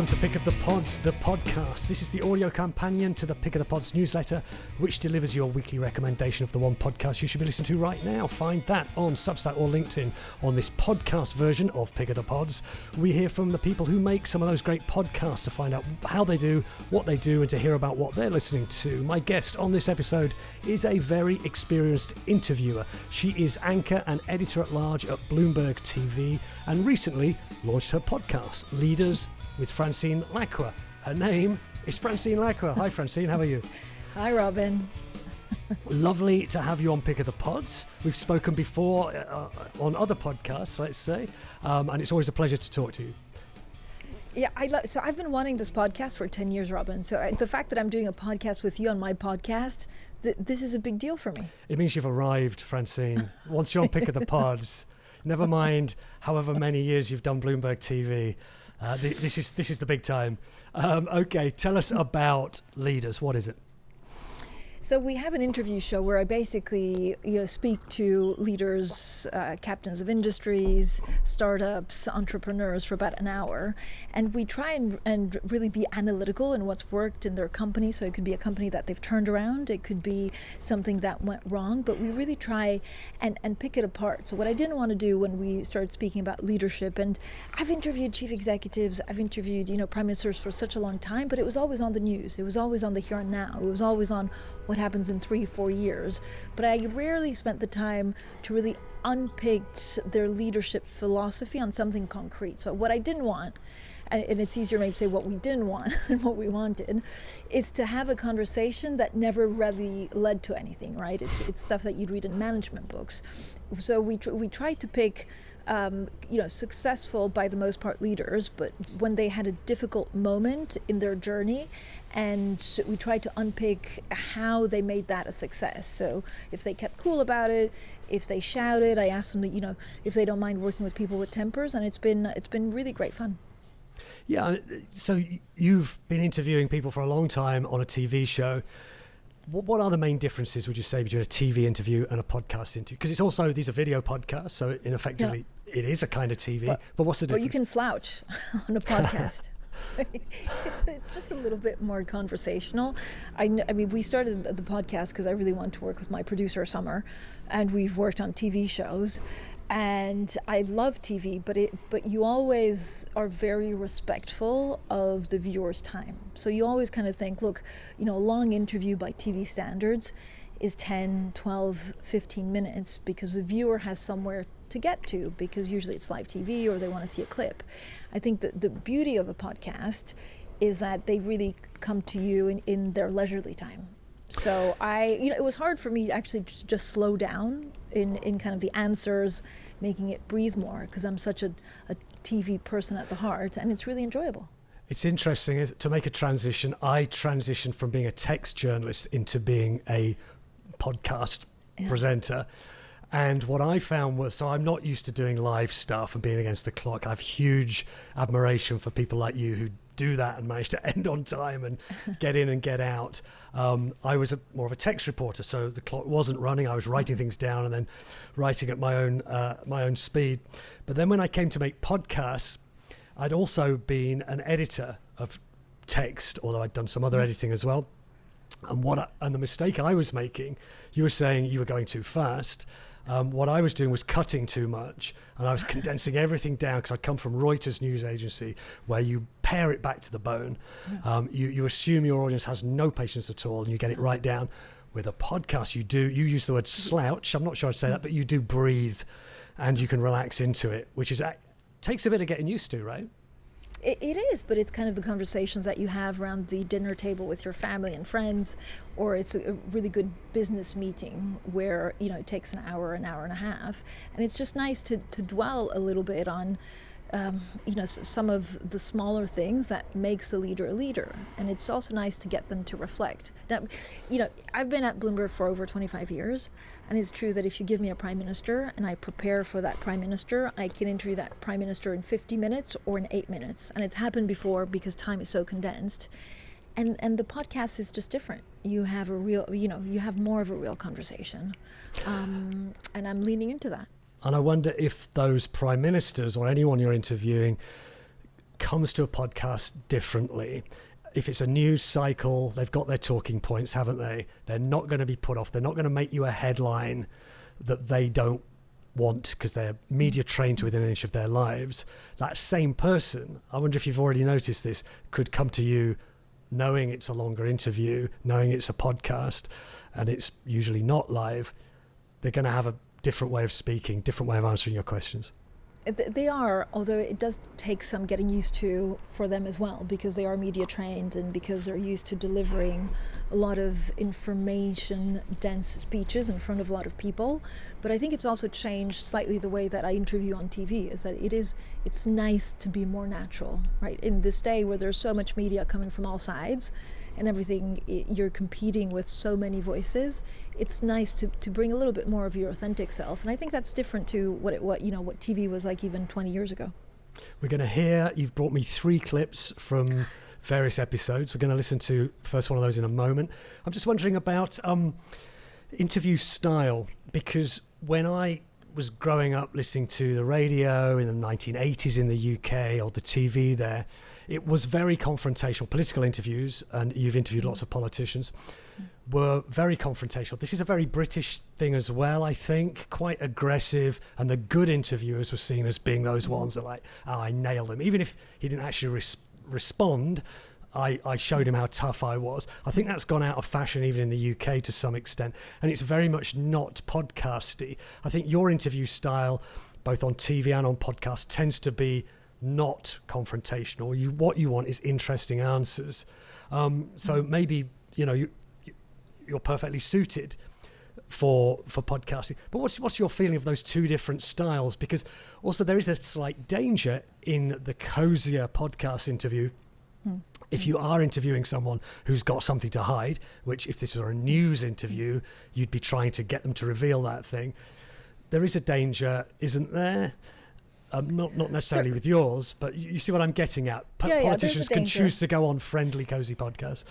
to Pick of the Pods, the podcast. This is the audio companion to the Pick of the Pods newsletter, which delivers your weekly recommendation of the one podcast you should be listening to right now. Find that on Substack or LinkedIn on this podcast version of Pick of the Pods. We hear from the people who make some of those great podcasts to find out how they do, what they do, and to hear about what they're listening to. My guest on this episode is a very experienced interviewer. She is anchor and editor-at-large at Bloomberg TV and recently launched her podcast, Leaders with Francine Lacqua. Her name is Francine Lacqua. Hi, Francine. How are you? Hi, Robin. Lovely to have you on Pick of the Pods. We've spoken before on other podcasts, let's say, and it's always a pleasure to talk to you. Yeah, so I've been wanting this podcast for 10 years, Robin. So the fact that I'm doing a podcast with you on my podcast, this is a big deal for me. It means you've arrived, Francine. Once you're on Pick of the Pods, never mind however many years you've done Bloomberg TV. This is the big time. Okay, tell us about Leaders. What is it? So we have an interview show where I basically, speak to leaders, captains of industries, startups, entrepreneurs for about an hour, and we try and really be analytical in what's worked in their company. So it could be a company that they've turned around, it could be something that went wrong, but we really try and pick it apart. So what I didn't want to do when we started speaking about leadership, and I've interviewed chief executives, I've interviewed prime ministers for such a long time, but it was always on the news, it was always on the here and now, it was always on what happens in 3-4 years, but I rarely spent the time to really unpick their leadership philosophy on something concrete. So what I didn't want, and it's easier maybe to say what we didn't want than what we wanted, is to have a conversation that never really led to anything, right? It's stuff that you'd read in management books. So we tried to pick successful, by the most part, leaders, but when they had a difficult moment in their journey, and we tried to unpick how they made that a success. So if they kept cool about it, if they shouted, I asked them that, if they don't mind working with people with tempers, and it's been really great fun. Yeah, so you've been interviewing people for a long time on a TV show. What are the main differences, would you say, between a TV interview and a podcast interview? Because it's also, these are video podcasts, so effectively it is a kind of TV, but what's the difference? Well, you can slouch on a podcast. It's just a little bit more conversational. I mean, we started the podcast because I really wanted to work with my producer, Summer, and we've worked on TV shows. And I love TV, but you always are very respectful of the viewer's time. So you always kind of think, look, a long interview by TV standards is 10, 12, 15 minutes because the viewer has somewhere to get to, because usually it's live TV or they want to see a clip. I think that the beauty of a podcast is that they really come to you in their leisurely time. So it was hard for me actually to just slow down in kind of the answers, making it breathe more, because I'm such a TV person at the heart, and it's really enjoyable. It's interesting to make a transition. I transitioned from being a text journalist into being a podcast presenter. And what I found was, so I'm not used to doing live stuff and being against the clock. I have huge admiration for people like you who do that and manage to end on time and get in and get out. I was more of a text reporter, so the clock wasn't running. I was writing things down and then writing at my own speed. But then when I came to make podcasts, I'd also been an editor of text, although I'd done some other editing as well. And the mistake I was making, you were saying you were going too fast. What I was doing was cutting too much, and I was condensing everything down, because I'd come from Reuters news agency, where you pare it back to the bone. You assume your audience has no patience at all, and you get it right down. With a podcast, you use the word slouch. I'm not sure I'd say that, but you do breathe, and you can relax into it, which takes a bit of getting used to, right? It is, but it's kind of the conversations that you have around the dinner table with your family and friends, or it's a really good business meeting where, it takes an hour and a half. And it's just nice to dwell a little bit on, some of the smaller things that makes a leader. And it's also nice to get them to reflect. Now, I've been at Bloomberg for over 25 years. And it's true that if you give me a prime minister and I prepare for that prime minister, I can interview that prime minister in 50 minutes or in 8 minutes. And it's happened before because time is so condensed. And the podcast is just different. You have you have more of a real conversation. And I'm leaning into that. And I wonder if those prime ministers or anyone you're interviewing comes to a podcast differently. If it's a news cycle, they've got their talking points, haven't they? They're not going to be put off. They're not going to make you a headline that they don't want because they're media trained to within an inch of their lives. That same person, I wonder if you've already noticed this, could come to you knowing it's a longer interview, knowing it's a podcast, and it's usually not live. They're going to have a different way of speaking, different way of answering your questions. They are, although it does take some getting used to for them as well, because they are media trained and because they're used to delivering a lot of information dense speeches in front of a lot of people. But I think it's also changed slightly the way that I interview on TV, is that it's nice to be more natural, right? In this day where there's so much media coming from all sides and everything, you're competing with so many voices, it's nice to bring a little bit more of your authentic self. And I think that's different to what TV was like even 20 years ago. We're going to hear, you've brought me 3 clips from various episodes. We're going to listen to the first one of those in a moment. I'm just wondering about interview style, because when I was growing up listening to the radio in the 1980s in the UK, or the TV there, it was very confrontational. Political interviews, and you've interviewed lots of politicians, were very confrontational. This is a very British thing as well, I think, quite aggressive, and the good interviewers were seen as being those ones that like, oh, I nailed him. Even if he didn't actually respond, I showed him how tough I was. I think that's gone out of fashion even in the UK to some extent, and it's very much not podcasty. I think your interview style, both on TV and on podcast, tends to be not confrontational. What you want is interesting answers. So maybe you're perfectly suited for podcasting. But what's your feeling of those 2 different styles? Because also there is a slight danger in the cozier podcast interview. If you are interviewing someone who's got something to hide, which if this were a news interview, you'd be trying to get them to reveal that thing. There is a danger, isn't there? Not necessarily with yours, but you see what I'm getting at. Politicians can choose to go on friendly, cozy podcasts.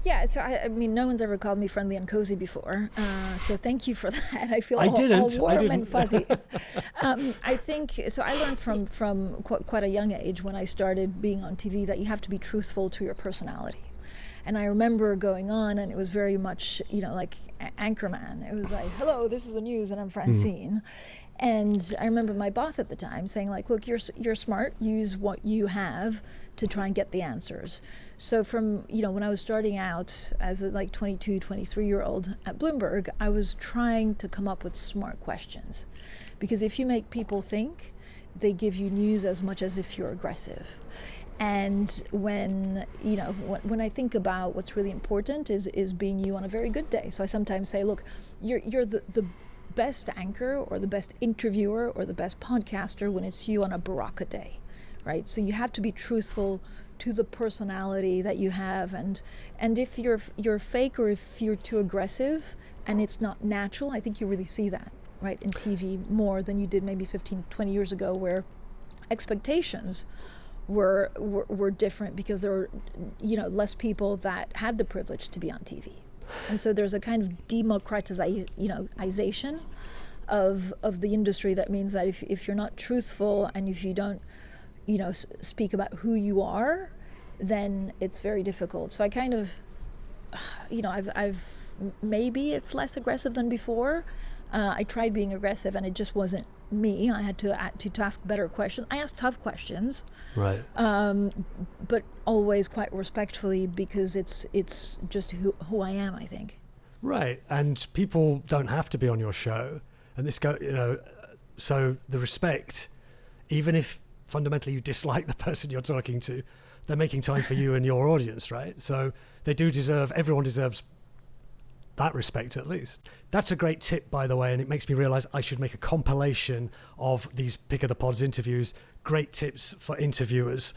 Yeah, so I mean, no one's ever called me friendly and cozy before, so thank you for that. I feel all warm and fuzzy. I think, so I learned from quite a young age when I started being on TV that you have to be truthful to your personality. And I remember going on, and it was very much, like Anchorman. It was like, hello, this is the news, and I'm Francine. And I remember my boss at the time saying, like, look, you're smart, use what you have to try and get the answers. So from, when I was starting out as a 22, 23-year-old at Bloomberg, I was trying to come up with smart questions. Because if you make people think, they give you news as much as if you're aggressive. And when I think about what's really important is being you on a very good day. So I sometimes say, look, you're the best anchor or the best interviewer or the best podcaster when it's you on a Baraka day, right? So you have to be truthful to the personality that you have, and if you're fake or if you're too aggressive and it's not natural, I think you really see that, right, in TV more than you did maybe 15, 20 years ago, where expectations were different because there were less people that had the privilege to be on TV. And so there's a kind of democratization of the industry that means that if you're not truthful and if you don't speak about who you are, then it's very difficult. So I kind of I've maybe it's less aggressive than before. I tried being aggressive and it just wasn't me. I had to ask better questions. I asked tough questions, right? But always quite respectfully, because it's just who I am, I think. Right, and people don't have to be on your show, and so the respect, even if fundamentally you dislike the person you're talking to, they're making time for you and your audience, right? So everyone deserves that respect at least. That's a great tip, by the way, and it makes me realize I should make a compilation of these Pick of the Pods interviews, great tips for interviewers.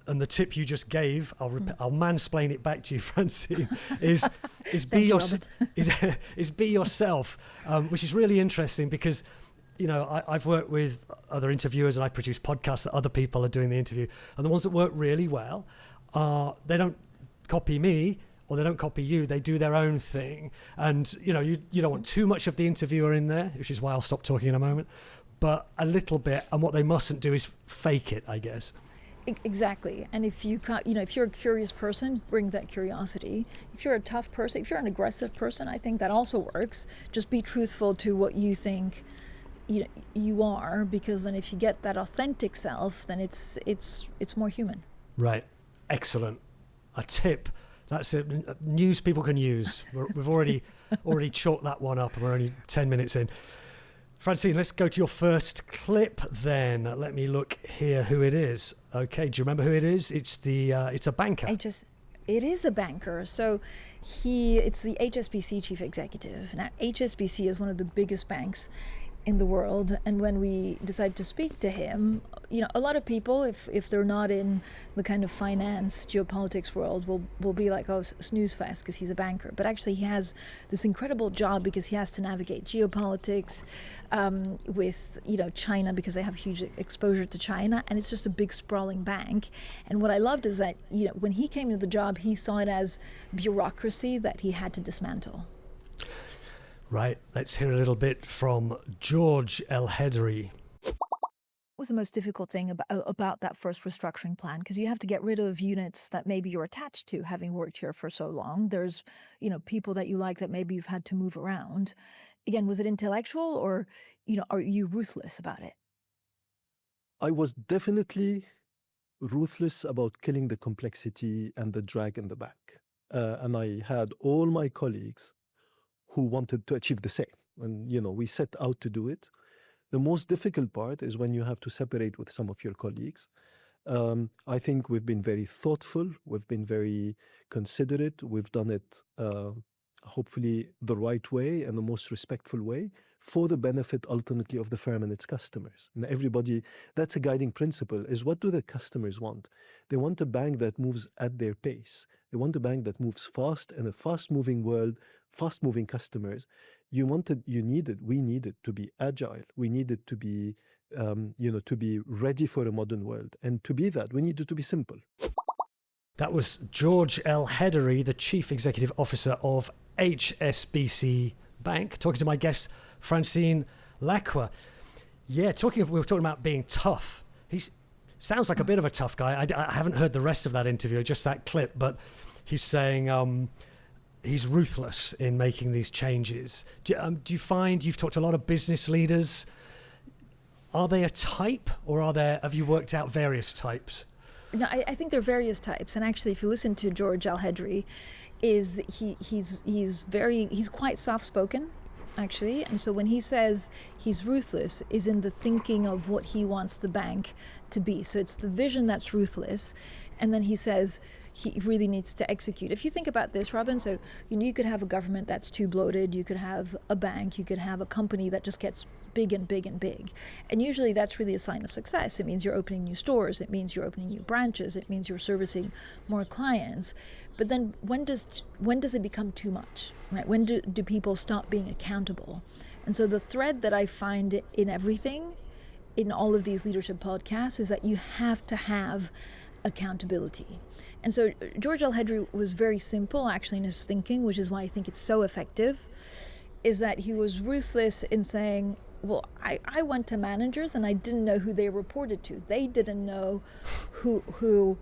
And the tip you just gave, I'll mansplain it back to you, Francine, is be yourself, which is really interesting because I've worked with other interviewers and I produce podcasts that other people are doing the interview, and the ones that work really well, they don't copy me or they don't copy you, they do their own thing. And you don't want too much of the interviewer in there, which is why I'll stop talking in a moment, but a little bit, and what they mustn't do is fake it, I guess. Exactly. And if if you're a curious person, bring that curiosity. If you're a tough person, if you're an aggressive person, I think that also works. Just be truthful to what you think you are, because then if you get that authentic self, then it's more human. Right. Excellent. A tip. That's it. News people can use. We've already chalked that one up, and we're only 10 minutes in. Francine, let's go to your first clip then. Let me look here who it is. Okay, do you remember who it is? It's a banker. It is a banker. So it's the HSBC chief executive. Now, HSBC is one of the biggest banks in the world, and when we decided to speak to him, a lot of people, if they're not in the kind of finance geopolitics world, will be like, oh, snooze fest, because he's a banker. But actually he has this incredible job because he has to navigate geopolitics with China, because they have huge exposure to China, and it's just a big sprawling bank. And what I loved is that when he came into the job, he saw it as bureaucracy that he had to dismantle. Right, let's hear a little bit from George El-Hedri. What was the most difficult thing about that first restructuring plan? Because you have to get rid of units that maybe you're attached to, having worked here for so long. There's, people that you like that maybe you've had to move around. Again, was it intellectual, or, are you ruthless about it? I was definitely ruthless about killing the complexity and the drag in the back. And I had all my colleagues who wanted to achieve the same. And, we set out to do it. The most difficult part is when you have to separate with some of your colleagues. I think we've been very thoughtful. We've been very considerate. We've done it, hopefully, the right way and the most respectful way, for the benefit ultimately of the firm and its customers. And everybody, that's a guiding principle, is what do the customers want? They want a bank that moves at their pace. They want a bank that moves fast in a fast-moving world, fast-moving customers. We needed to be agile. We needed to be, to be ready for a modern world. And to be that, we needed to be simple. That was George El-Hedri, the Chief Executive Officer of HSBC Bank, talking to my guest, Francine Lacqua. Yeah, we were talking about being tough. He sounds like a bit of a tough guy. I haven't heard the rest of that interview, just that clip, but he's saying he's ruthless in making these changes. Do you find you've talked to a lot of business leaders? Are they a type, or have you worked out various types? No, I think there are various types, and actually, if you listen to George El-Hedri, he's quite soft-spoken, actually, and so when he says he's ruthless, is in the thinking of what he wants the bank to be. So it's the vision that's ruthless, and then he says he really needs to execute. If you think about this, Robin, so you could have a government that's too bloated, you could have a bank, you could have a company that just gets big and big and big. And usually that's really a sign of success. It means you're opening new stores, it means you're opening new branches, it means you're servicing more clients. But then when does it become too much? Right? When do people stop being accountable? And so the thread that I find in everything, in all of these leadership podcasts, is that you have to have accountability. And so George El-Hedri was very simple actually in his thinking, which is why I think it's so effective, is that he was ruthless in saying, well, I went to managers and I didn't know who they reported to. They didn't know who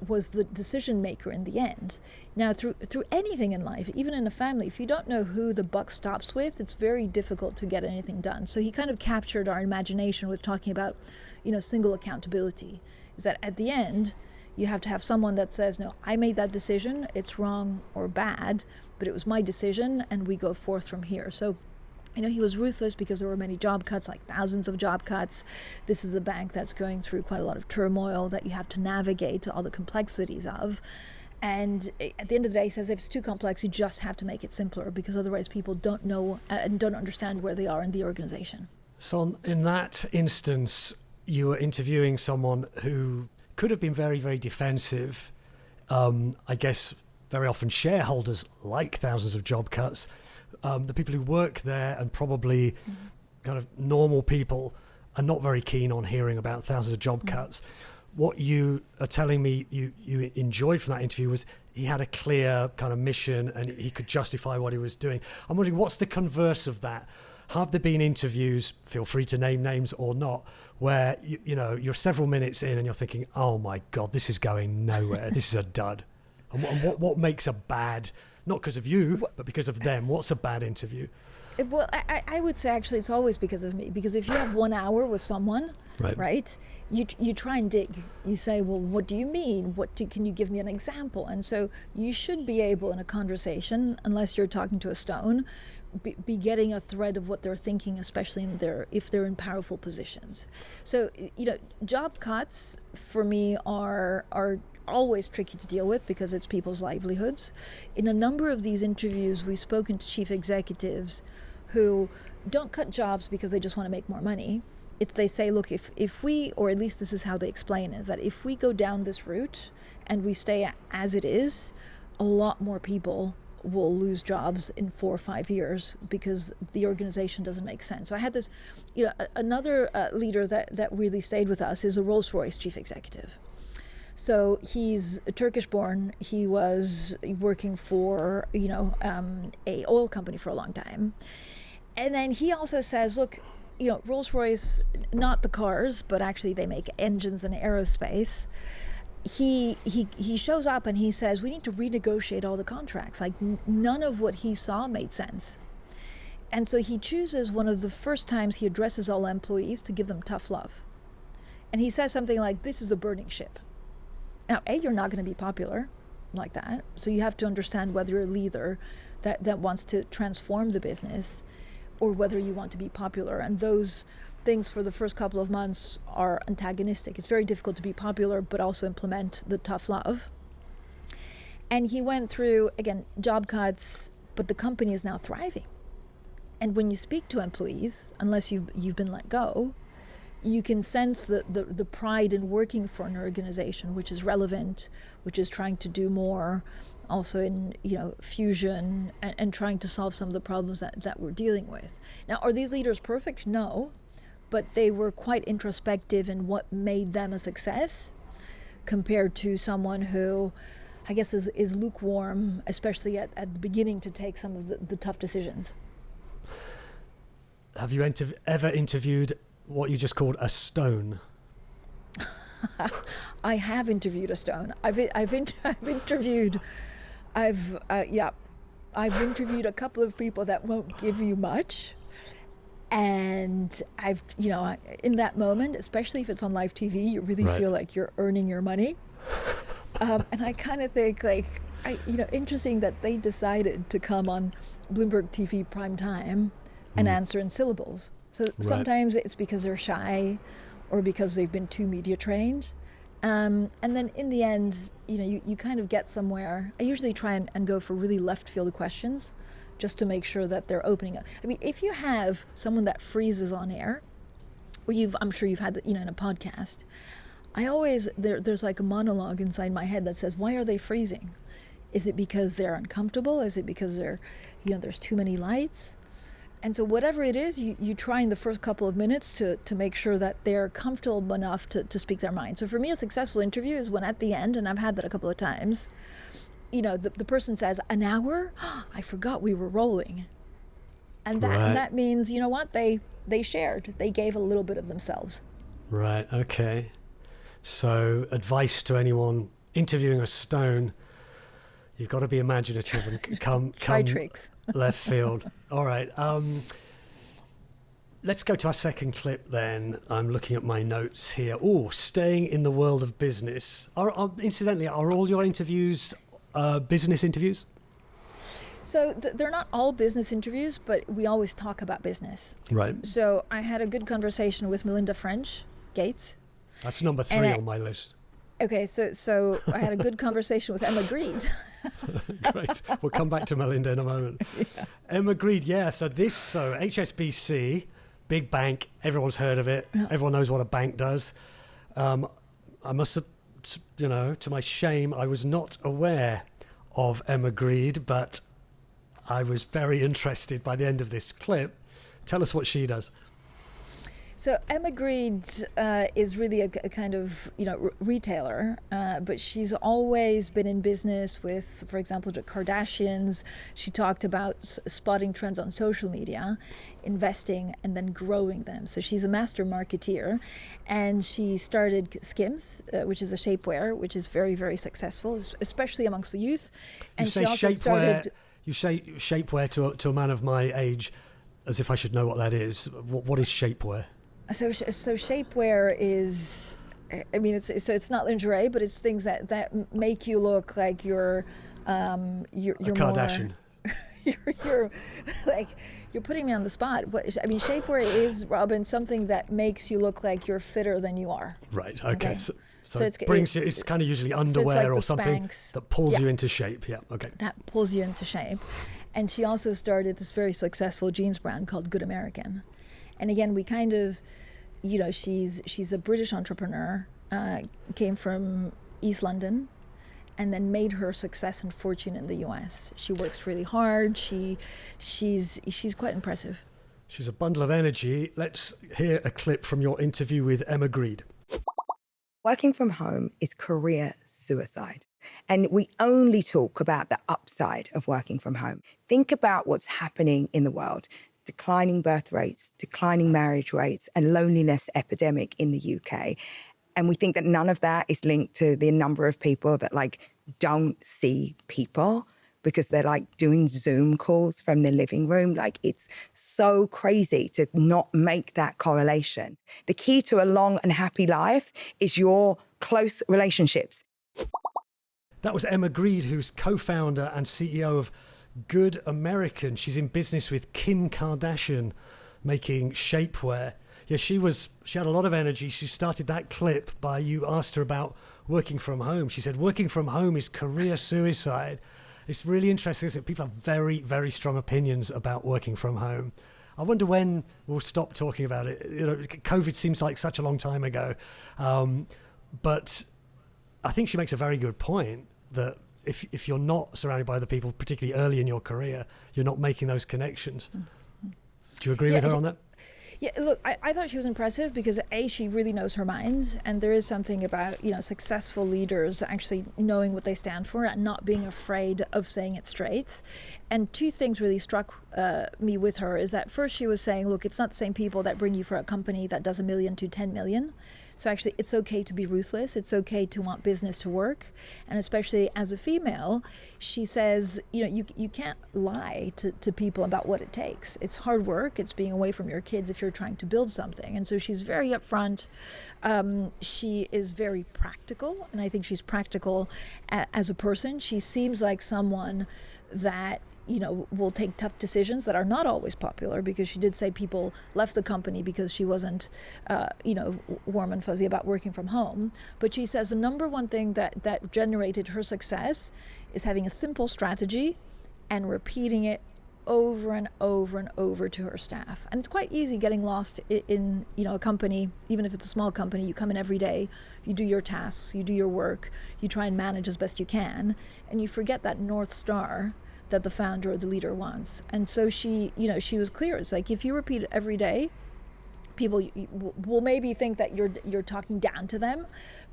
was the decision maker in the end. Now, through anything in life, even in a family, if you don't know who the buck stops with, it's very difficult to get anything done. So he kind of captured our imagination with talking about, single accountability. Is that at the end, you have to have someone that says, no, I made that decision, it's wrong or bad, but it was my decision, and we go forth from here. So, he was ruthless because there were many job cuts, like thousands of job cuts. This is a bank that's going through quite a lot of turmoil that you have to navigate all the complexities of. And at the end of the day, he says if it's too complex, you just have to make it simpler, because otherwise people don't know and don't understand where they are in the organization. So in that instance, you were interviewing someone who could have been very, very defensive. I guess very often shareholders like thousands of job cuts. The people who work there and probably kind of normal people are not very keen on hearing about thousands of job cuts. What you are telling me you enjoyed from that interview was he had a clear kind of mission and he could justify what he was doing. I'm wondering, what's the converse of that? have there been interviews, feel free to name names or not, where you know you're several minutes in and you're thinking, oh my God, this is going nowhere. This is a dud. And what makes a bad, not because of you, but because of them, what's a bad interview? Well, I would say actually it's always because of me. Because if you have 1 hour with someone, right, you try and dig. You say, well, what do you mean? Can you give me an example? And so you should be able in a conversation, unless you're talking to a stone, be getting a thread of what they're thinking, especially if they're in powerful positions. So, you know, job cuts for me are always tricky to deal with because it's people's livelihoods. In a number of these interviews, we've spoken to chief executives who don't cut jobs because they just want to make more money. It's they say, look, if we, or at least this is how they explain it, that if we go down this route and we stay as it is, a lot more people will lose jobs in 4 or 5 years because the organization doesn't make sense. So I had this, you know, another leader that really stayed with us is a Rolls-Royce chief executive. So he's Turkish born. He was working for, you know, a oil company for a long time. And then he also says, look, you know, Rolls-Royce, not the cars, but actually they make engines and aerospace. He shows up and he says, we need to renegotiate all the contracts. Like none of what he saw made sense. And so he chooses one of the first times he addresses all employees to give them tough love. And he says something like, this is a burning ship. Now, you're not going to be popular like that. So you have to understand whether you're a leader that wants to transform the business or whether you want to be popular. And those things for the first couple of months are antagonistic. It's very difficult to be popular, but also implement the tough love. And he went through, again, job cuts, but the company is now thriving. And when you speak to employees, unless you've been let go, you can sense the pride in working for an organization which is relevant, which is trying to do more, also in, you know, fusion and trying to solve some of the problems that we're dealing with. Now, are these leaders perfect? No, but they were quite introspective in what made them a success compared to someone who, I guess, is lukewarm, especially at the beginning, to take some of the tough decisions. Have you ever interviewed what you just called a stone? I have interviewed a stone. I've interviewed a couple of people that won't give you much, and I've, you know, in that moment, especially if it's on live TV, you really feel like you're earning your money, and I kind of think like, interesting that they decided to come on Bloomberg TV prime time and answer in syllables. So sometimes it's because they're shy or because they've been too media trained. And then in the end, you kind of get somewhere. I usually try and go for really left field questions just to make sure that they're opening up. I mean, if you have someone that freezes on air, or I'm sure you've had that, in a podcast, there's like a monologue inside my head that says, why are they freezing? Is it because they're uncomfortable? Is it because there's too many lights? And so whatever it is, you try in the first couple of minutes to make sure that they're comfortable enough to speak their mind. So for me, a successful interview is when at the end, and I've had that a couple of times, the person says, an hour? I forgot we were rolling. And that means, you know what, they shared. They gave a little bit of themselves. Right, okay. So advice to anyone interviewing a stone, you've got to be imaginative and come try tricks. Left field. All right. Let's go to our second clip then. I'm looking at my notes here. Oh, staying in the world of business. Incidentally, are all your interviews business interviews? So they're not all business interviews, but we always talk about business. Right. So I had a good conversation with Melinda French Gates. That's number 3 on my list. Okay, so I had a good conversation with Emma Greed. Great. We'll come back to Melinda in a moment. Yeah. Emma Greed, yeah. So HSBC, big bank, everyone's heard of it. Yeah. Everyone knows what a bank does. I must have, to my shame, I was not aware of Emma Greed, but I was very interested by the end of this clip. Tell us what she does. So Emma Grede is really a kind of retailer, but she's always been in business with, for example, the Kardashians. She talked about spotting trends on social media, investing, and then growing them. So she's a master marketeer, and she started Skims, which is a shapewear, which is very, very successful, especially amongst the youth. And you say shapewear. You say shapewear to a man of my age, as if I should know what that is. What is shapewear? So shapewear is, I mean, it's not lingerie, but it's things that make you look like you're a Kardashian. you're like, you're putting me on the spot. Shapewear is, Robin, something that makes you look like you're fitter than you are. Right. Okay. So it's kind of usually underwear or something Spanx, that pulls you into shape. Yeah. Okay. That pulls you into shape. And she also started this very successful jeans brand called Good American. And again, we kind of, she's a British entrepreneur, came from East London, and then made her success and fortune in the US. She works really hard. She's quite impressive. She's a bundle of energy. Let's hear a clip from your interview with Emma Grede. Working from home is career suicide. And we only talk about the upside of working from home. Think about what's happening in the world. Declining birth rates, declining marriage rates, and loneliness epidemic in the UK. And we think that none of that is linked to the number of people that don't see people because they're doing Zoom calls from their living room. It's so crazy to not make that correlation. The key to a long and happy life is your close relationships. That was Emma Grede, who's co-founder and CEO of Good American. She's in business with Kim Kardashian, making shapewear. Yeah, she had a lot of energy. She started that clip by, you asked her about working from home. She said, working from home is career suicide. It's really interesting, isn't it? People have very, very strong opinions about working from home. I wonder when we'll stop talking about it. COVID seems like such a long time ago. But I think she makes a very good point that if you're not surrounded by other people, particularly early in your career, you're not making those connections. Do you agree with her on that? Yeah, look, I thought she was impressive because she really knows her mind, and there is something about successful leaders actually knowing what they stand for and not being afraid of saying it straight. And two things really struck me with her is that first she was saying, look, it's not the same people that bring you for a company that does $1 million to 10 million. So actually, it's okay to be ruthless. It's okay to want business to work. And especially as a female, she says, you can't lie to people about what it takes. It's hard work. It's being away from your kids if you're trying to build something. And so she's very upfront. She is very practical. And I think she's practical as a person. She seems like someone that will take tough decisions that are not always popular, because she did say people left the company because she wasn't, warm and fuzzy about working from home. But she says the number one thing that generated her success is having a simple strategy and repeating it over and over and over to her staff. And it's quite easy getting lost in a company, even if it's a small company. You come in every day, you do your tasks, you do your work, you try and manage as best you can, and you forget that North Star that the founder or the leader wants. And so she was clear. It's like, if you repeat it every day, people will maybe think that you're talking down to them,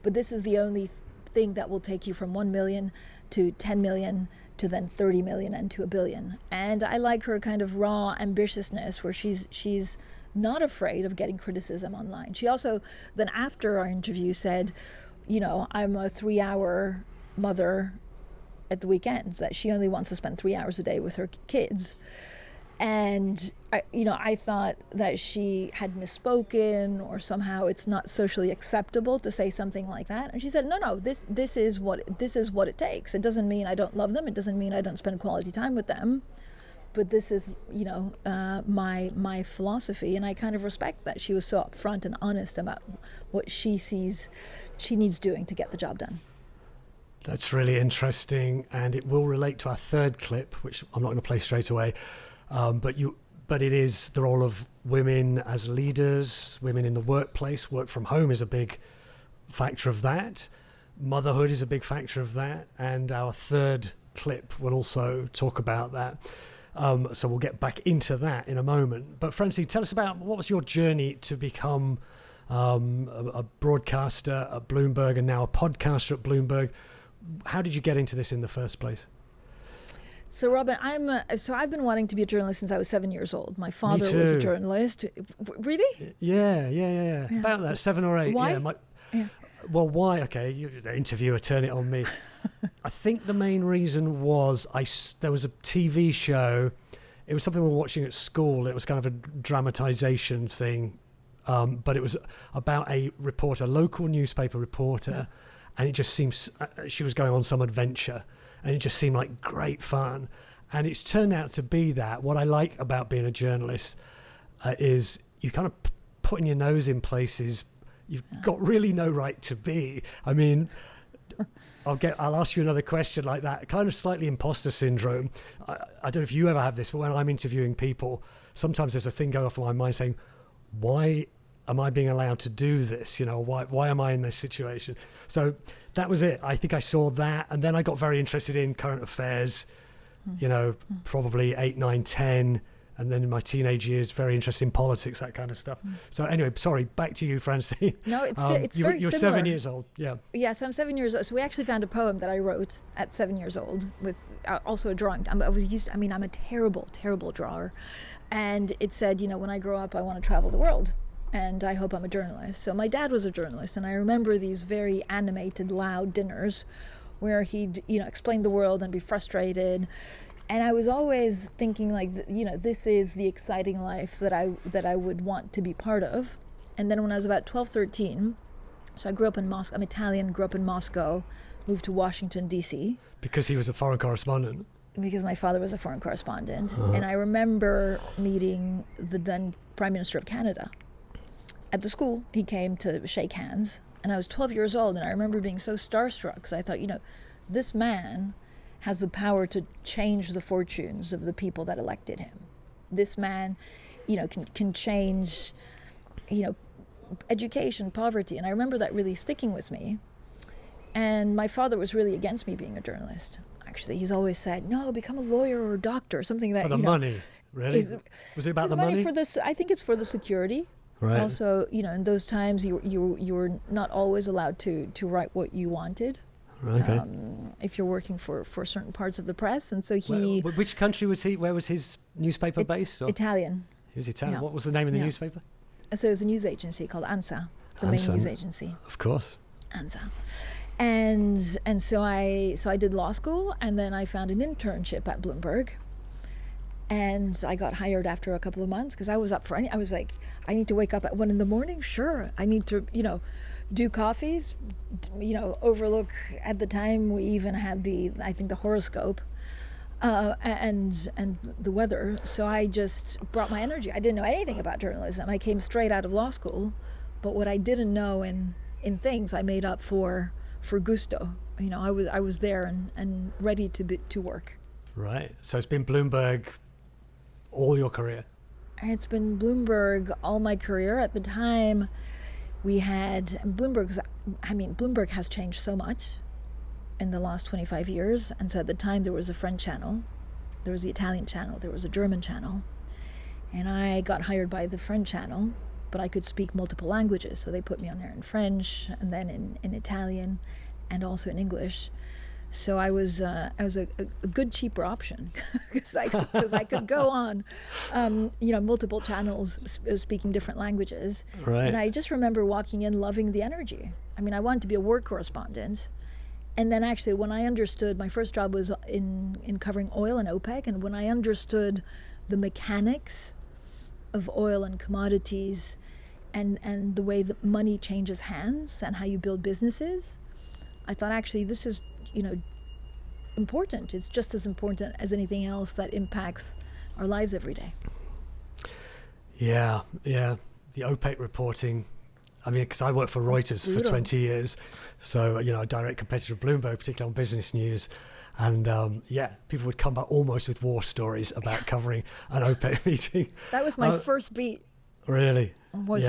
but this is the only thing that will take you from 1 million to 10 million to then 30 million and to 1 billion. And I like her kind of raw ambitiousness, where she's not afraid of getting criticism online. She also then, after our interview, said, I'm a 3-hour mother at the weekends, that she only wants to spend 3 hours a day with her kids. And I thought that she had misspoken, or somehow it's not socially acceptable to say something like that. And she said, no, this is what it takes. It doesn't mean I don't love them. It doesn't mean I don't spend quality time with them. But this is, my philosophy. And I kind of respect that she was so upfront and honest about what she sees she needs doing to get the job done. That's really interesting, and it will relate to our third clip, which I'm not going to play straight away. But it is the role of women as leaders, women in the workplace. Work from home is a big factor of that. Motherhood is a big factor of that. And our third clip will also talk about that. So we'll get back into that in a moment. But Francine, tell us about what was your journey to become a broadcaster at Bloomberg and now a podcaster at Bloomberg. How did you get into this in the first place? So Robin, I've been wanting to be a journalist since I was 7 years old. My father was a journalist. Really? Yeah. About that, 7 or 8. Why? Yeah, Well, why? Okay, you're the interviewer, turn it on me. I think the main reason was there was a TV show. It was something we were watching at school. It was kind of a dramatization thing, but it was about a local newspaper reporter, and it just seems she was going on some adventure, and it just seemed like great fun. And it's turned out to be that. What I like about being a journalist is you kind of putting your nose in places you've got really no right to be. I mean, I'll ask you another question like that. Kind of slightly imposter syndrome. I don't know if you ever have this, but when I'm interviewing people, sometimes there's a thing going off in my mind saying, why am I being allowed to do this? You know, why am I in this situation? So that was it. I think I saw that. And then I got very interested in current affairs, you know, probably 8, 9, 10. And then in my teenage years, very interested in politics, that kind of stuff. So anyway, sorry, back to you, Francine. No, it's very You're similar. 7 years old, yeah. Yeah, so I'm 7 years old. So we actually found a poem that I wrote at 7 years old with also a drawing. I'm a terrible, terrible drawer. And it said, you know, when I grow up, I want to travel the world. And I hope I'm a journalist. So my dad was a journalist. And I remember these very animated, loud dinners where he'd, you know, explain the world and be frustrated. And I was always thinking, like, you know, this is the exciting life that I would want to be part of. And then when I was about 12, 13, so I grew up in Moscow. I'm Italian, grew up in Moscow, moved to Washington, D.C. Because he was a foreign correspondent? Because my father was a foreign correspondent. And I remember meeting the then Prime Minister of Canada. At the school, he came to shake hands. And I was 12 years old, and I remember being so starstruck because I thought, you know, this man has the power to change the fortunes of the people that elected him. This man, you know, can change, you know, education, poverty. And I remember that really sticking with me. And my father was really against me being a journalist. Actually, he's always said, no, become a lawyer or a doctor, something that, for the money, really? Was it about the money? I think it's for the security. Right. Also, you know, in those times, you were not always allowed to write what you wanted. Okay. If you're working for certain parts of the press. And so which country was he? Where was his newspaper based? Or? Italian. He was Italian. Yeah. What was the name of the newspaper? So it was a news agency called ANSA, the main news agency. Of course. ANSA. And so I did law school, and then I found an internship at Bloomberg. And I got hired after a couple of months because I was up for I was like, I need to wake up at 1 a.m. Sure. I need to, you know, do coffees, you know, overlook. At the time we even had the horoscope and the weather. So I just brought my energy. I didn't know anything about journalism. I came straight out of law school, but what I didn't know in things I made up for gusto. You know, I was there and ready to work. Right. So it's been Bloomberg all your career? It's been Bloomberg all my career. At the time, we had Bloomberg has changed so much in the last 25 years. And so at the time, there was a French channel, there was the Italian channel, there was a German channel. And I got hired by the French channel, but I could speak multiple languages. So they put me on there in French, and then in Italian, and also in English. So I was a good cheaper option because I could go on, you know, multiple channels speaking different languages. Right. And I just remember walking in, loving the energy. I mean, I wanted to be a work correspondent, and then actually when I understood, my first job was in covering oil and OPEC, and when I understood the mechanics of oil and commodities, and the way that money changes hands and how you build businesses, I thought actually this is, you know, important. It's just as important as anything else that impacts our lives every day. Yeah. The OPEC reporting. I mean, because I worked for Reuters for 20 years, so, you know, a direct competitor of Bloomberg, particularly on business news. And people would come back almost with war stories about covering an OPEC meeting. That was my first beat. Really? Was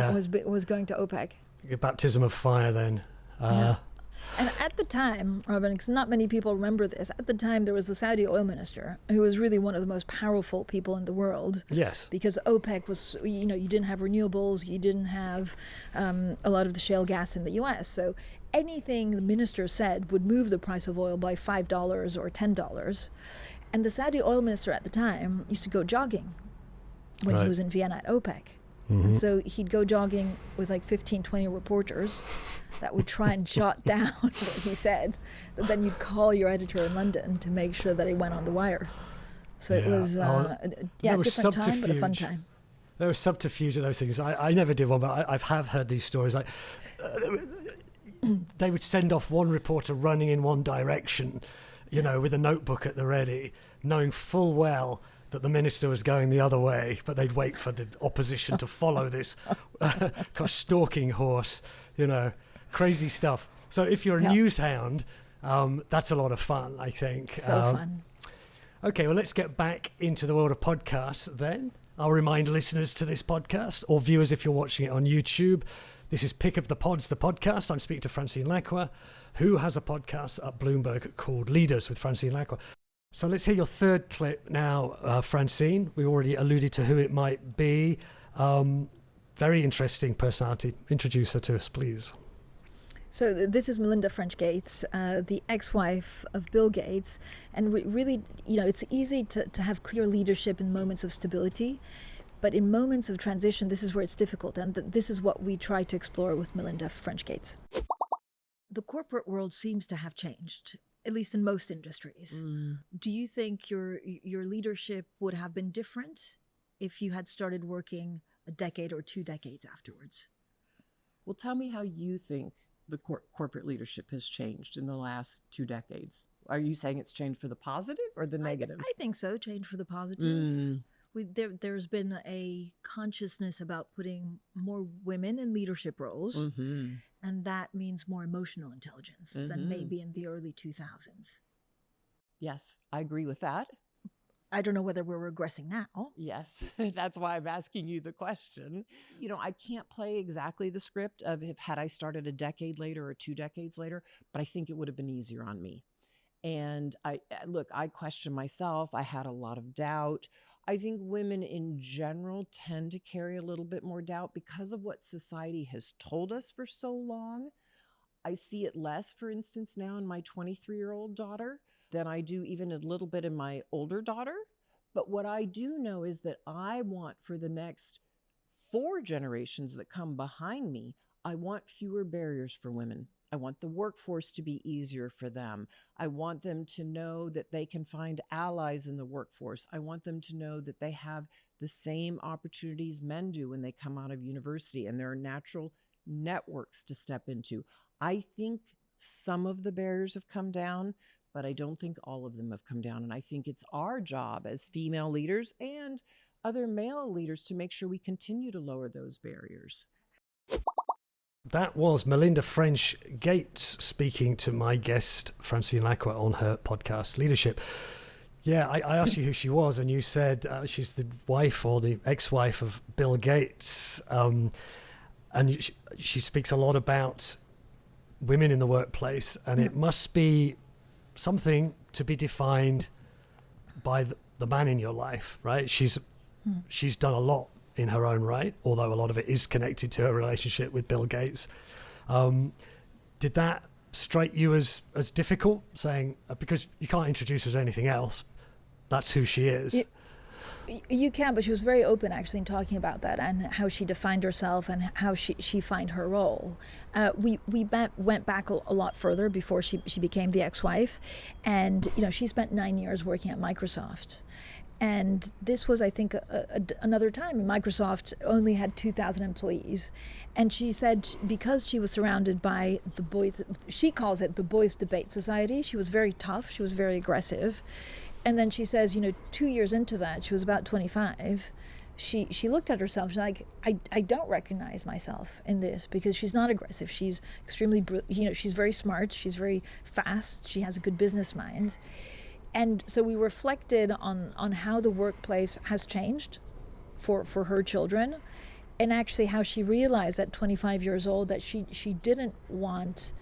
going to OPEC. A baptism of fire then. And at the time, Robin, because not many people remember this, at the time there was the Saudi oil minister who was really one of the most powerful people in the world. Yes. Because OPEC was, you didn't have renewables, you didn't have a lot of the shale gas in the US. So anything the minister said would move the price of oil by $5 or $10. And the Saudi oil minister at the time used to go jogging when he was in Vienna at OPEC. And so he'd go jogging with like 15, 20 reporters that would try and jot down what he said. But then you'd call your editor in London to make sure that it went on the wire. So it was, a different time, but a fun time. There was subterfuge of those things. I never did one, but I have heard these stories. Like they would send off one reporter running in one direction, with a notebook at the ready, knowing full well that the minister was going the other way, but they'd wait for the opposition to follow this kind of stalking horse, crazy stuff. So if you're a news hound, that's a lot of fun, I think. So fun. Okay, well, let's get back into the world of podcasts then. I'll remind listeners to this podcast, or viewers if you're watching it on YouTube, this is Pick of the Pods, the podcast. I'm speaking to Francine Lacqua, who has a podcast at Bloomberg called Leaders with Francine Lacqua. So let's hear your third clip now, Francine. We already alluded to who it might be. Very interesting personality. Introduce her to us, please. So this is Melinda French Gates, the ex-wife of Bill Gates. And really, it's easy to have clear leadership in moments of stability. But in moments of transition, this is where it's difficult. And this is what we try to explore with Melinda French Gates. The corporate world seems to have changed, at least in most industries. Do you think your leadership would have been different if you had started working a decade or 2 decades afterwards? Well, tell me how you think the corporate leadership has changed in the last 2 decades. Are you saying it's changed for the positive or the negative? I think so, change for the positive. There's been a consciousness about putting more women in leadership roles, and that means more emotional intelligence than maybe in the early 2000s. Yes, I agree with that. I don't know whether we're regressing now. Yes, that's why I'm asking you the question. I can't play exactly the script of had I started a decade later or 2 decades later, but I think it would have been easier on me. And I question myself. I had a lot of doubt. I think women in general tend to carry a little bit more doubt because of what society has told us for so long. I see it less, for instance, now in my 23-year-old daughter than I do even a little bit in my older daughter. But what I do know is that I want for the next 4 generations that come behind me, I want fewer barriers for women. I want the workforce to be easier for them. I want them to know that they can find allies in the workforce. I want them to know that they have the same opportunities men do when they come out of university, and there are natural networks to step into. I think some of the barriers have come down, but I don't think all of them have come down. And I think it's our job as female leaders and other male leaders to make sure we continue to lower those barriers. That was Melinda French Gates speaking to my guest, Francine Lacqua, on her podcast, Leadership. Yeah, I asked you who she was, and you said she's the wife or the ex-wife of Bill Gates. And she speaks a lot about women in the workplace, and it must be something to be defined by the man in your life, right? She's done a lot in her own right, although a lot of it is connected to her relationship with Bill Gates. Did that strike you as difficult, saying, because you can't introduce her as anything else, that's who she is? You can, but she was very open actually in talking about that and how she defined herself and how she find her role. We went back a lot further before she became the ex-wife, and she spent 9 years working at Microsoft. And this was, I think, another time. Microsoft only had 2,000 employees. And she said because she was surrounded by the boys, she calls it the Boys Debate Society. She was very tough. She was very aggressive. And then she says, 2 years into that, she was about 25. She looked at herself. She's like, I don't recognize myself in this, because she's not aggressive. She's extremely, she's very smart. She's very fast. She has a good business mind. And so we reflected on how the workplace has changed for her children, and actually how she realized at 25 years old that she didn't want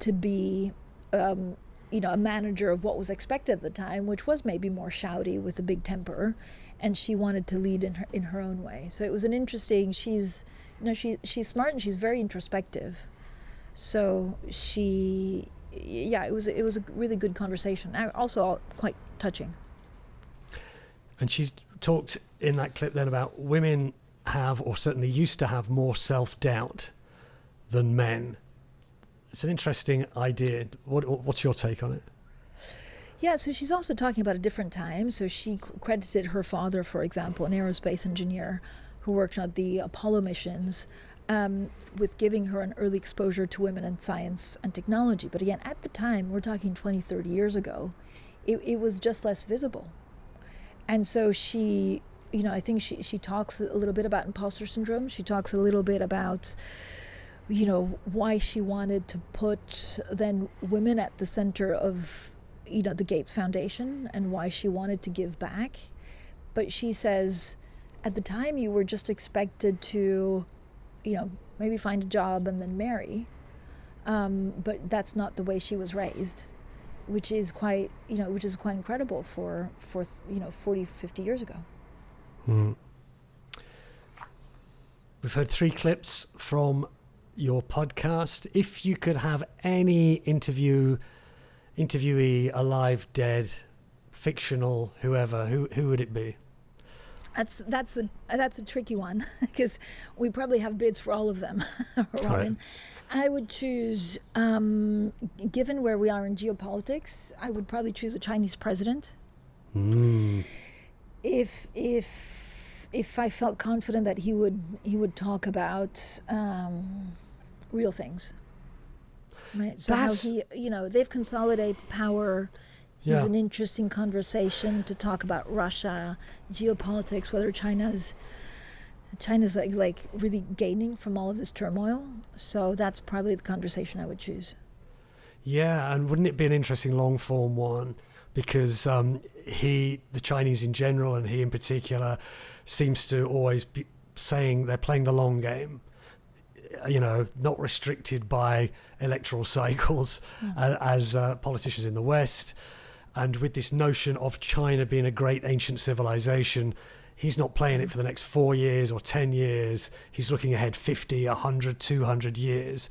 to be, a manager of what was expected at the time, which was maybe more shouty with a big temper, and she wanted to lead in her own way. So it was an interesting. She's smart and she's very introspective. So it was a really good conversation. Also quite touching. And she talked in that clip then about women have, or certainly used to have, more self-doubt than men. It's an interesting idea. What's your take on it? Yeah, so she's also talking about a different time. So she credited her father, for example, an aerospace engineer who worked on the Apollo missions, with giving her an early exposure to women in science and technology. But again, at the time, we're talking 20, 30 years ago, it was just less visible. And so she, I think she talks a little bit about imposter syndrome. She talks a little bit about, why she wanted to put then women at the center of, the Gates Foundation, and why she wanted to give back. But she says, at the time you were just expected to, maybe find a job and then marry. But that's not the way she was raised, which is quite incredible for 40, 50 years ago. We've heard 3 clips from your podcast. If you could have any interviewee, alive, dead, fictional, whoever, who would it be? That's a tricky one because we probably have bids for all of them, Robin. Right. I would choose, given where we are in geopolitics, I would probably choose a Chinese president. If I felt confident that he would talk about real things, right? So how he, they've consolidated power. He's an interesting conversation to talk about Russia, geopolitics, whether China's like really gaining from all of this turmoil. So that's probably the conversation I would choose. Yeah, and wouldn't it be an interesting long form one? Because the Chinese in general, and he in particular, seems to always be saying they're playing the long game. Not restricted by electoral cycles as politicians in the West. And with this notion of China being a great ancient civilization, he's not playing it for the next 4 years or 10 years. He's looking ahead 50, 100, 200 years.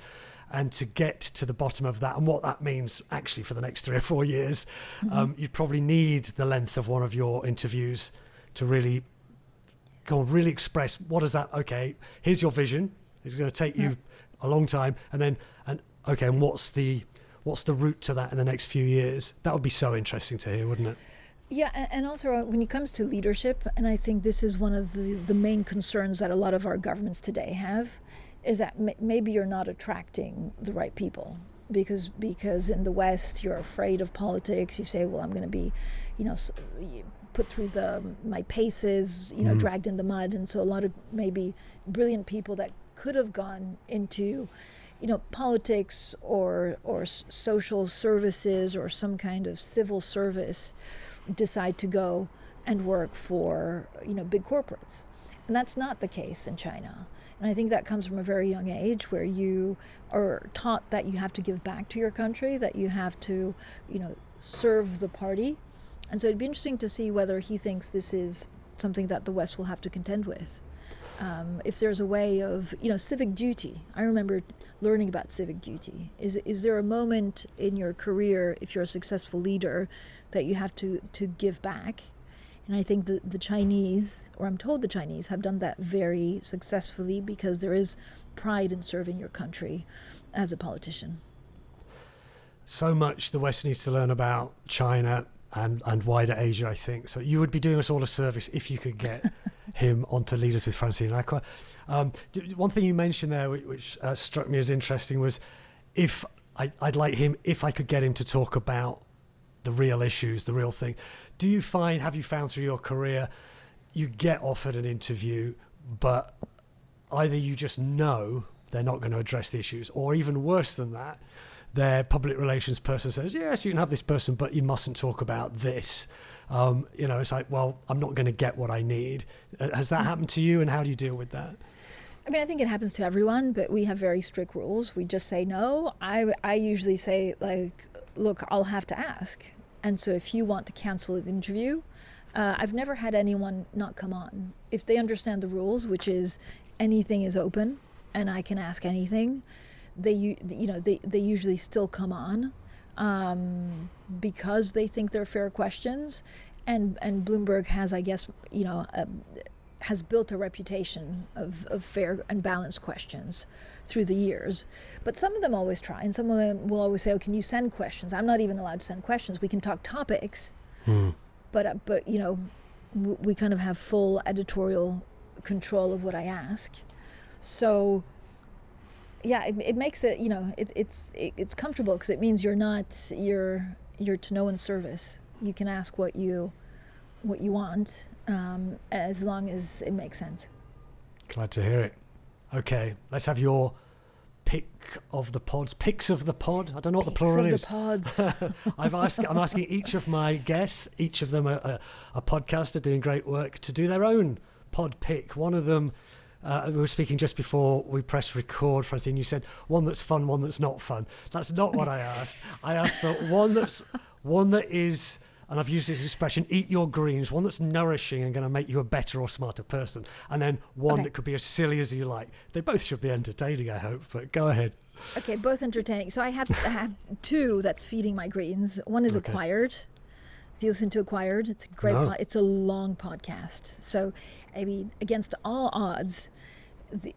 And to get to the bottom of that and what that means actually for the next 3 or 4 years, you probably need the length of one of your interviews to really go and really express what is that. Okay, here's your vision. It's going to take you a long time. And what's the route to that in the next few years? That would be so interesting to hear, wouldn't it? Yeah, and also when it comes to leadership, and I think this is one of the main concerns that a lot of our governments today have, is that maybe you're not attracting the right people. Because in the West, you're afraid of politics. You say, well, I'm going to be, put through my paces, dragged in the mud. And so a lot of maybe brilliant people that could have gone into politics or social services or some kind of civil service decide to go and work for big corporates. And that's not the case in China. And I think that comes from a very young age where you are taught that you have to give back to your country, that you have to serve the party. And so it'd be interesting to see whether he thinks this is something that the West will have to contend with. If there's a way of, civic duty. I remember learning about civic duty. Is there a moment in your career, if you're a successful leader, that you have to give back? And I think the Chinese, or I'm told the Chinese, have done that very successfully because there is pride in serving your country as a politician. So much the West needs to learn about China and wider Asia, I think. So you would be doing us all a service if you could get him onto Leaders with Francine Lacqua. One thing you mentioned there, which struck me as interesting, was if I could get him to talk about the real issues, the real thing. Have you found through your career, you get offered an interview, but either you just know they're not going to address the issues, or even worse than that, their public relations person says, yes, you can have this person, but you mustn't talk about this. It's like, well, I'm not going to get what I need. Has that happened to you, and how do you deal with that? I mean, I think it happens to everyone, but we have very strict rules. We just say no. I usually say, like, look, I'll have to ask. And so if you want to cancel the interview, I've never had anyone not come on. If they understand the rules, which is anything is open and I can ask anything, they usually still come on because they think they're fair questions. And Bloomberg has, I guess, has built a reputation of fair and balanced questions through the years. But some of them always try, and some of them will always say, oh, can you send questions? I'm not even allowed to send questions. We can talk topics, but we kind of have full editorial control of what I ask. So yeah, it makes it, it's comfortable because it means you're to no one's service. You can ask what you want, as long as it makes sense. Glad to hear it. Okay, let's have your pick of the pods. Picks of the pod. I don't know what the plural is. Picks of the pods. I'm asking each of my guests, each of them a podcaster doing great work, to do their own pod pick. One of them, we were speaking just before we pressed record, Francine, you said one that's fun, one that's not fun. That's not what I asked. I asked for one that is, and I've used this expression, eat your greens, one that's nourishing and going to make you a better or smarter person, and then one that could be as silly as you like. They both should be entertaining, I hope, but go ahead. Okay, both entertaining. So I have two that's feeding my greens. One is Acquired. If you listen to Acquired, it's a great it's a long podcast. So, I mean, against all odds,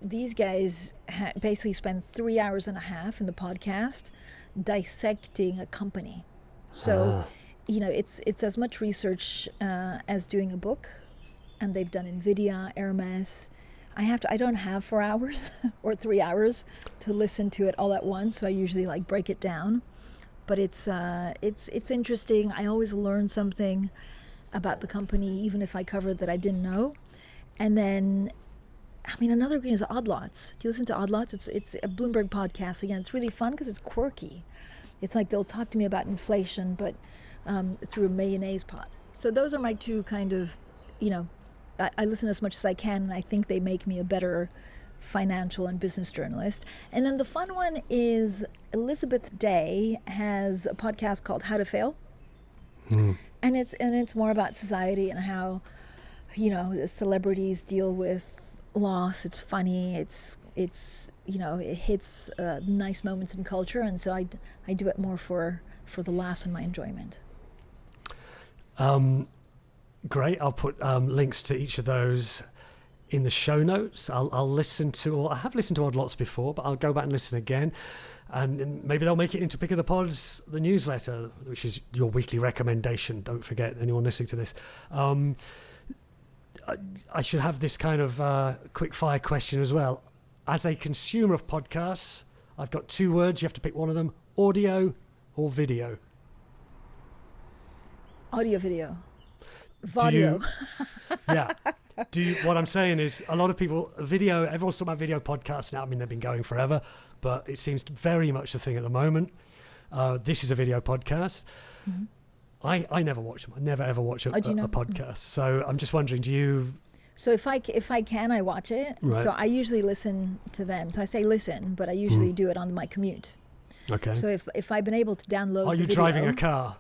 these guys basically spend 3 hours and a half in the podcast dissecting a company. So... it's as much research as doing a book, and they've done NVIDIA, Hermes. I don't have 4 hours or 3 hours to listen to it all at once, so I usually break it down. But it's interesting. I always learn something about the company, even if I cover that I didn't know. And then, another green is Odd Lots. Do you listen to Odd Lots? It's a Bloomberg podcast. Again, it's really fun because it's quirky. It's like they'll talk to me about inflation, but through a mayonnaise pot. So those are my two kind of, I listen as much as I can, and I think they make me a better financial and business journalist. And then the fun one is Elizabeth Day has a podcast called How to Fail. And it's more about society and how, celebrities deal with loss. It's funny. It hits nice moments in culture, and so I do it more for the laughs and my enjoyment. Great. I'll put links to each of those in the show notes. I'll listen to, or I have listened to Odd Lots before, but I'll go back and listen again, and maybe they'll make it into Pick of the Pods, the newsletter, which is your weekly recommendation. Don't forget, anyone listening to this. I should have this kind of quick fire question as well. As a consumer of podcasts, I've got 2 words. You have to pick one of them: audio or video. Audio, video. Vadio. What I'm saying is, a lot of people, video, everyone's talking about video podcasts now. They've been going forever, but it seems very much the thing at the moment. This is a video podcast. Mm-hmm. I never watch them. I never ever watch a podcast. So I'm just wondering, do you... So if I can, I watch it. Right. So I usually listen to them. So I say listen, but I usually do it on my commute. Okay. So if I've been able to download Are you the video, driving a car?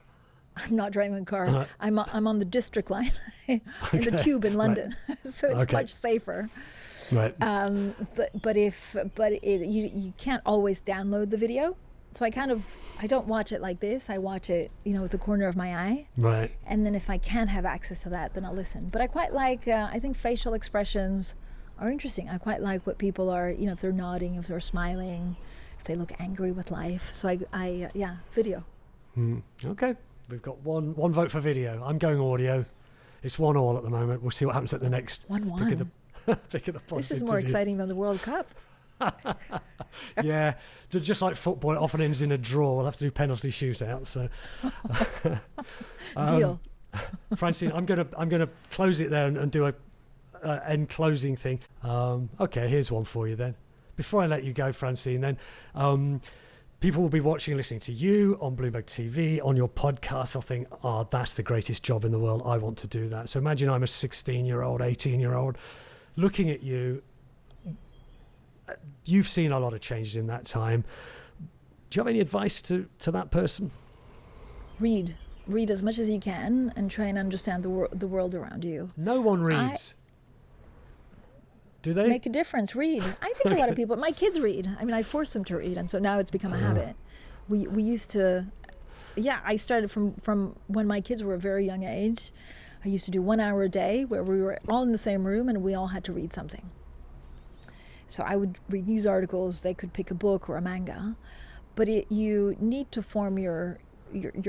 I'm not driving a car. I'm on the district line in the Tube in London, so it's much safer. Right. But you can't always download the video, so I don't watch it like this. I watch it, with the corner of my eye. Right. And then if I can have access to that, then I'll listen. But I quite like. I think facial expressions are interesting. I quite like what people are. If they're nodding, if they're smiling, if they look angry with life. So I video. Okay. We've got one vote for video. I'm going audio. It's 1-1 at the moment. We'll see what happens at the next 1-1. Pick of the Pods. This is more exciting than the World Cup. Yeah, just like football, it often ends in a draw. We'll have to do penalty shootouts. So, deal. Francine, I'm gonna close it there and do a end closing thing. Okay, here's one for you then. Before I let you go, Francine, then. People will be watching and listening to you on Bloomberg TV, on your podcast. They'll think, that's the greatest job in the world. I want to do that. So imagine I'm a 16-year-old, 18-year-old looking at you. You've seen a lot of changes in that time. Do you have any advice to that person? Read as much as you can and try and understand the world around you. No one reads. Do they? Make a difference. Read. I think a lot of people, my kids read. I mean, I force them to read, and so now it's become a habit. We used to, I started from when my kids were a very young age. I used to do 1 hour a day where we were all in the same room and we all had to read something. So I would read news articles, they could pick a book or a manga, but you need to form your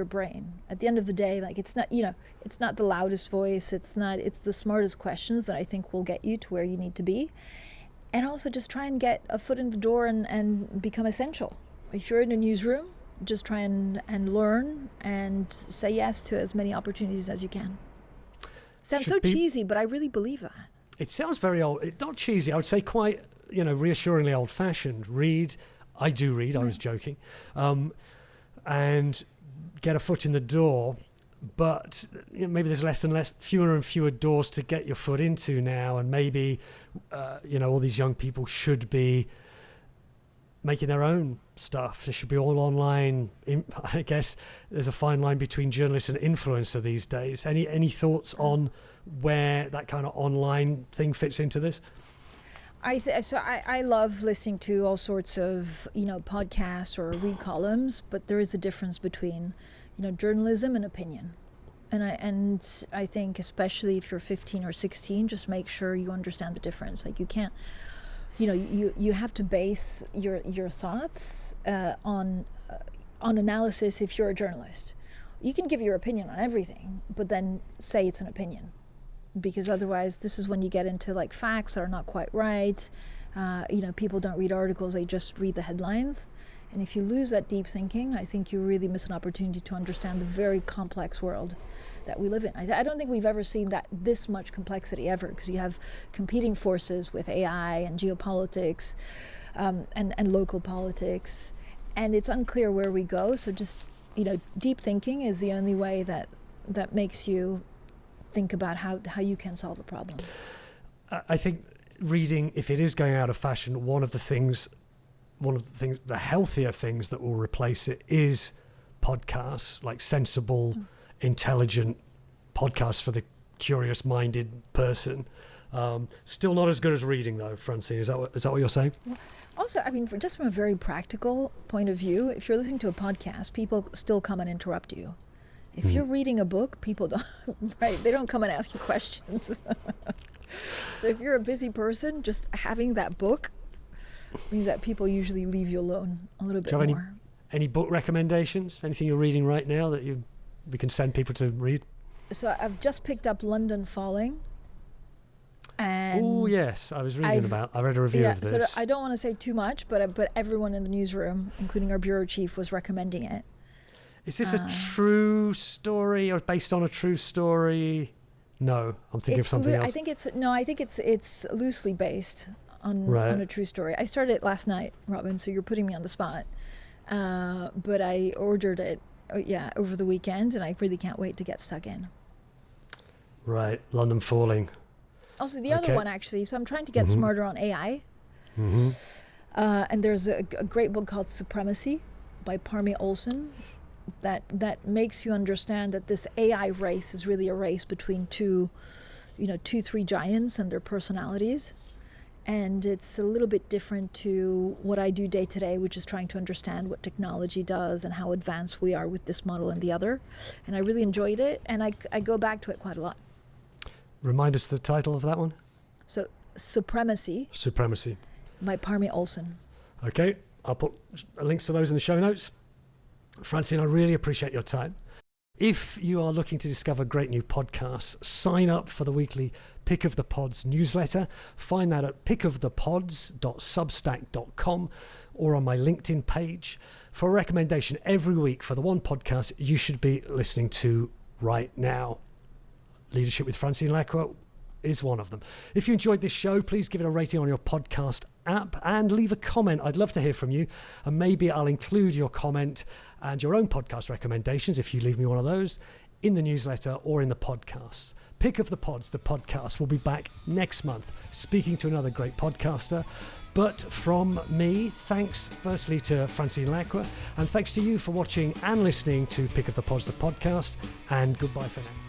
brain. At the end of the day, like it's not the loudest voice, it's the smartest questions that I think will get you to where you need to be. And also just try and get a foot in the door and become essential. If you're in a newsroom, just try and learn and say yes to as many opportunities as you can. Sounds so cheesy, but I really believe that. It sounds very old. Not cheesy. I would say quite, reassuringly old-fashioned. Read. I do read. I was joking. And get a foot in the door. But maybe there's fewer and fewer doors to get your foot into now. And maybe, all these young people should be making their own stuff. It should be all online. I guess there's a fine line between journalist and influencer these days. Any thoughts on where that kind of online thing fits into this? I love listening to all sorts of podcasts or read columns, but there is a difference between journalism and opinion. And I think especially if you're 15 or 16, just make sure you understand the difference. Like you can't. You have to base your thoughts on analysis if you're a journalist. You can give your opinion on everything, but then say it's an opinion. Because otherwise, this is when you get into like facts that are not quite right. People don't read articles, they just read the headlines. And if you lose that deep thinking, I think you really miss an opportunity to understand the very complex world that we live in. I don't think we've ever seen this much complexity ever, because you have competing forces with AI and geopolitics and local politics, and it's unclear where we go. So just deep thinking is the only way that makes you think about how you can solve a problem. I think reading, if it is going out of fashion, one of the healthier things that will replace it is podcasts, like sensible, intelligent podcasts for the curious-minded person. Still not as good as reading, though, Francine. Is that what you're saying? Also, I mean, just from a very practical point of view, if you're listening to a podcast, people still come and interrupt you. If you're reading a book, people don't, right? They don't come and ask you questions. So if you're a busy person, just having that book means that people usually leave you alone a little bit more. Any book recommendations? Anything you're reading right now that we can send people to read? So I've just picked up London Falling. Oh yes, I read a review of this. So I don't want to say too much, but everyone in the newsroom, including our bureau chief, was recommending it. Is this a true story or based on a true story? No, I'm thinking of something else. I think it's loosely based on a true story. I started it last night, Robin, so you're putting me on the spot. But I ordered it over the weekend, and I really can't wait to get stuck in. Right, London Falling. Also, the other one, actually, so I'm trying to get smarter on AI. And there's a great book called Supremacy by Parmi Olsen that makes you understand that this AI race is really a race between two, three giants and their personalities. And it's a little bit different to what I do day to day, which is trying to understand what technology does and how advanced we are with this model and the other. And I really enjoyed it, and I go back to it quite a lot. Remind us the title of that one. So, Supremacy by Parmi Olsen. Okay, I'll put links to those in the show notes. Francine, I really appreciate your time. If you are looking to discover great new podcasts, sign up for the weekly Pick of the Pods newsletter. Find that at pickofthepods.substack.com or on my LinkedIn page for a recommendation every week for the one podcast you should be listening to right now. Leadership with Francine Lacqua is one of them. If you enjoyed this show, please give it a rating on your podcast app and leave a comment. I'd love to hear from you, and maybe I'll include your comment and your own podcast recommendations, if you leave me one of those, in the newsletter or in the podcasts. Pick of the Pods, the podcast, will be back next month, speaking to another great podcaster. But from me, thanks firstly to Francine Lacqua, and thanks to you for watching and listening to Pick of the Pods, the podcast, and goodbye for now.